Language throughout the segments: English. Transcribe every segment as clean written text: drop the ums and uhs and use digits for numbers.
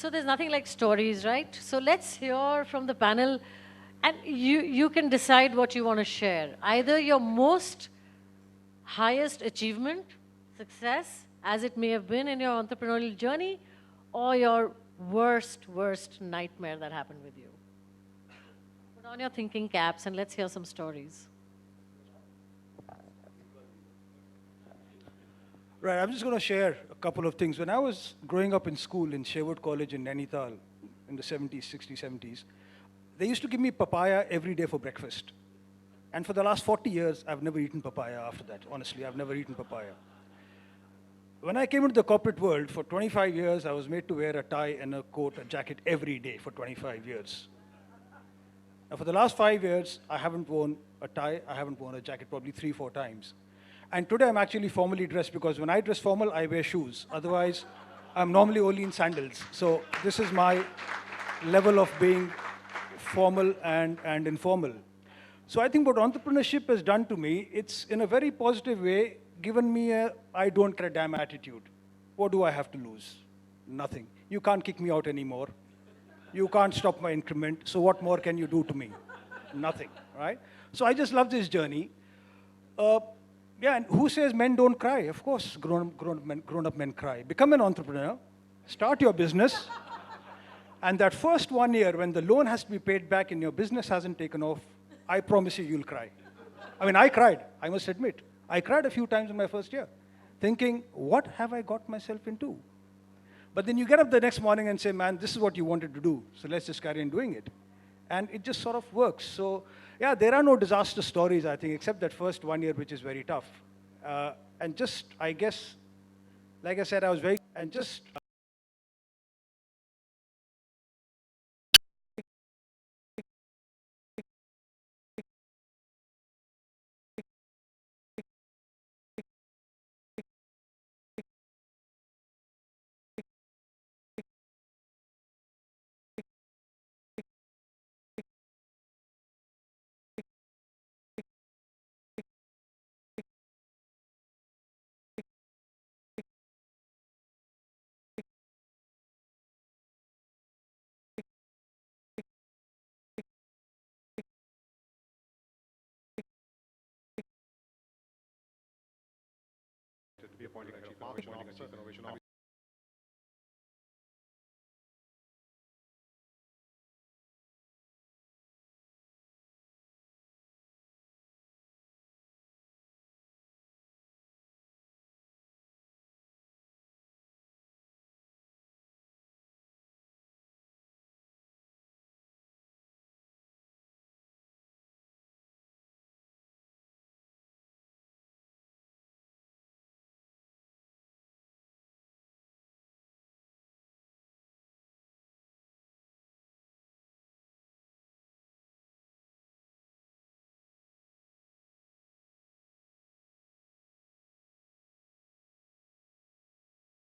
So there's nothing like stories, right? So let's hear from the panel, and you can decide what you want to share. Either your most highest achievement, success, as it may have been in your entrepreneurial journey, or your worst nightmare that happened with you. Put on your thinking caps and let's hear some stories. Right, I'm just going to share a couple of things. When I was growing up in school in Sherwood College in Nainital in the 70s, 60s, 70s, they used to give me papaya every day for breakfast. And for the last 40 years, I've never eaten papaya after that. Honestly, I've never eaten papaya. When I came into the corporate world, for 25 years, I was made to wear a tie and a coat, a jacket every day for 25 years. Now, for the last 5 years, I haven't worn a tie, I haven't worn a jacket, probably 3, 4 times. And today I'm actually formally dressed because when I dress formal, I wear shoes. Otherwise, I'm normally only in sandals. So this is my level of being formal and informal. So I think what entrepreneurship has done to me, it's in a very positive way given me a I don't care a damn attitude. What do I have to lose? Nothing. You can't kick me out anymore. You can't stop my increment. So what more can you do to me? Nothing, right? So I just love this journey. Yeah, and who says men don't cry? Of course, grown-up men cry. Become an entrepreneur, start your business, and that first 1 year when the loan has to be paid back and your business hasn't taken off, I promise you, you'll cry. I mean, I cried, I must admit. I cried a few times in my first year, thinking, what have I got myself into? But then you get up the next morning and say, man, this is what you wanted to do, so let's just carry on doing it. And it just sort of works. So yeah, there are no disaster stories, I think, except that first 1 year, which is very tough. And just, I guess, like I said, I was very, and just, to be appointed Chief Innovation Officer.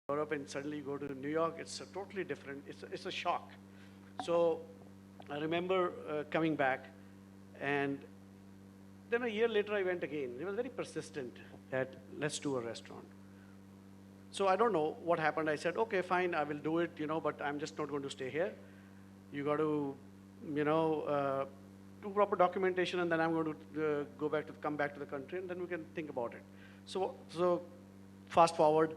Europe and suddenly go to New York, it's a totally different, it's a shock. So I remember coming back, and then a year later I went again. He was very persistent that let's do a restaurant. So I don't know what happened. I said, okay, fine, I will do it, but I'm just not going to stay here. You got to, do proper documentation, and then I'm going to come back to the country, and then we can think about it. So fast forward,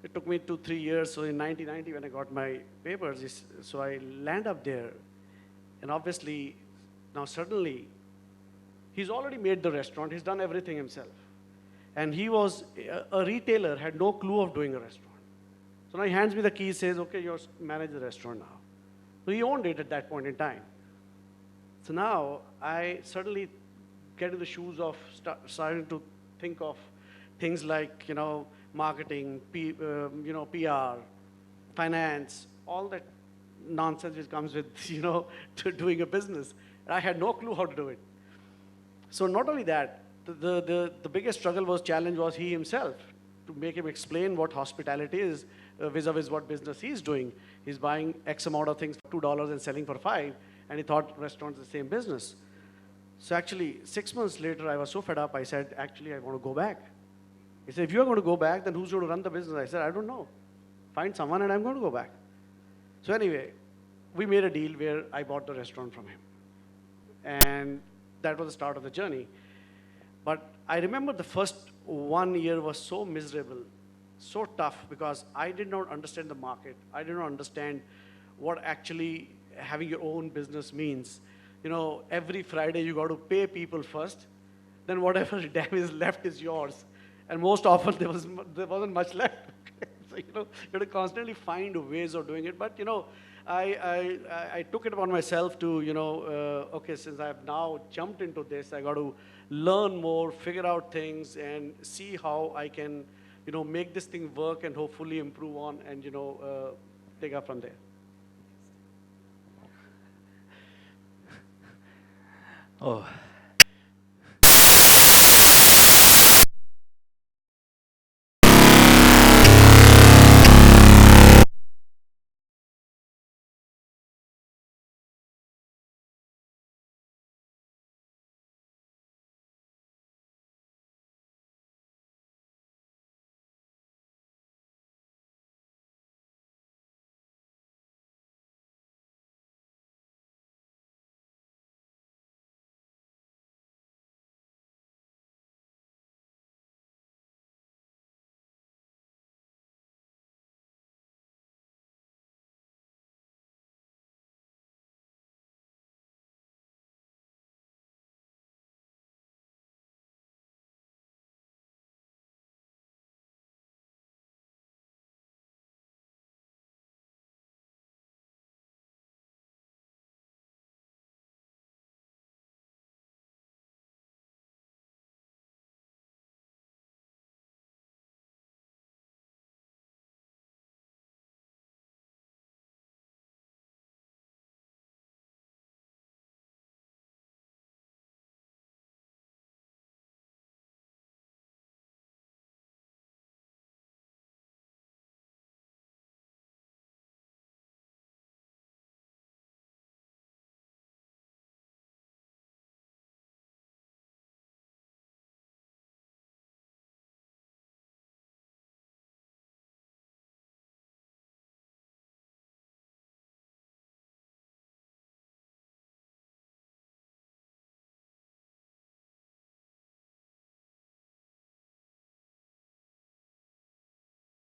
it took me 2-3 years. So in 1990, when I got my papers, so I land up there. And obviously, now suddenly, he's already made the restaurant. He's done everything himself. And he was a retailer, had no clue of doing a restaurant. So now he hands me the keys, says, okay, you manage the restaurant now. So he owned it at that point in time. So now I suddenly get in the shoes of starting to think of things like, marketing, PR, finance, all that nonsense which comes with, to doing a business. And I had no clue how to do it. So not only that, the biggest challenge was he himself, to make him explain what hospitality is vis-a-vis what business he's doing. He's buying X amount of things for $2 and selling for $5, and he thought restaurants the same business. So actually, 6 months later, I was so fed up, I said, actually, I want to go back. He said, if you're going to go back, then who's going to run the business? I said, I don't know. Find someone and I'm going to go back. So anyway, we made a deal where I bought the restaurant from him. And that was the start of the journey. But I remember the first 1 year was so miserable, so tough, because I did not understand the market. I did not understand what actually having your own business means. You know, every Friday you got to pay people first, then whatever damage left is yours. And most often there wasn't much left. So, you know, you had to constantly find ways of doing it. But, you know, I took it upon myself to, you know, okay, since I've now jumped into this, I got to learn more, figure out things, and see how I can, you know, make this thing work and hopefully improve on and, you know, take up from there. Oh,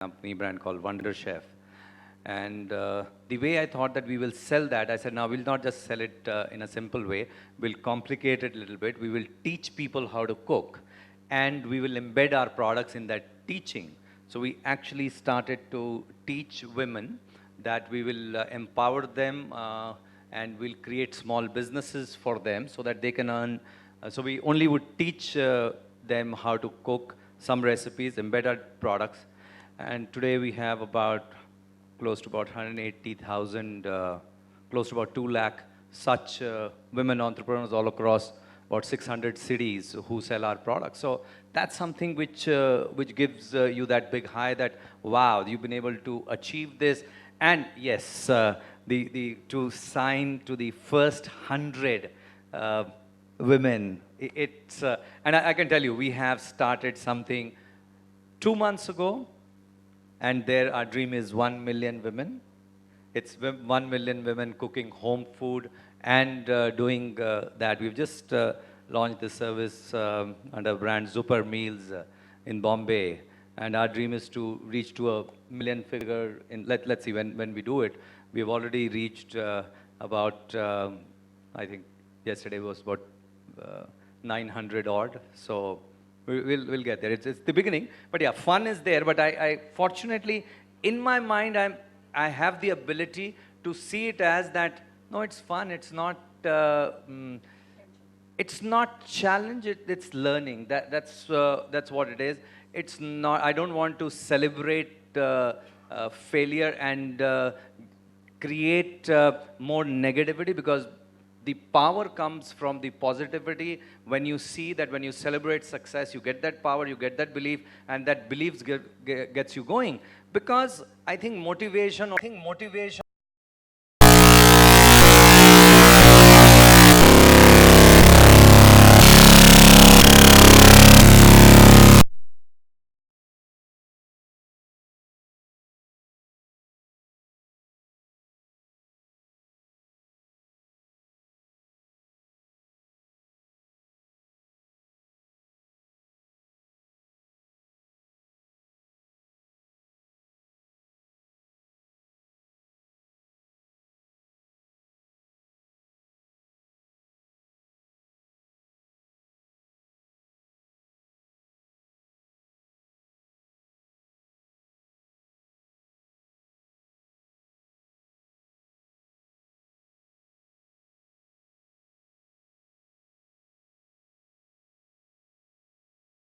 company brand called Wonder Chef. And the way I thought that we will sell that, I said, now we'll not just sell it in a simple way. We'll complicate it a little bit. We will teach people how to cook. And we will embed our products in that teaching. So we actually started to teach women that we will empower them and we'll create small businesses for them so that they can earn. So we only would teach them how to cook some recipes, embed our products. And today we have about close to about 180,000, close to about 2 lakh such women entrepreneurs all across about 600 cities who sell our products. So that's something which gives you that big high that, wow, you've been able to achieve this. And yes, to sign to the first 100 women, it's, and I can tell you, we have started something 2 months ago, and there our dream is 1 million women. It's 1 million women cooking home food and doing that. We've just launched the service under brand Super Meals in Bombay. And our dream is to reach to a million figure in, let's see, when we do it. We've already reached about, I think yesterday was about 900 odd. So we'll get there. It's the beginning. But yeah, fun is there. But I fortunately, in my mind, I have the ability to see it as that, no, it's fun. It's not challenge. It's learning. That's what it is. It's not. I don't want to celebrate failure and create more negativity, because the power comes from the positivity. When you see that, when you celebrate success, you get that power, you get that belief, and that belief gets you going. Because I think motivation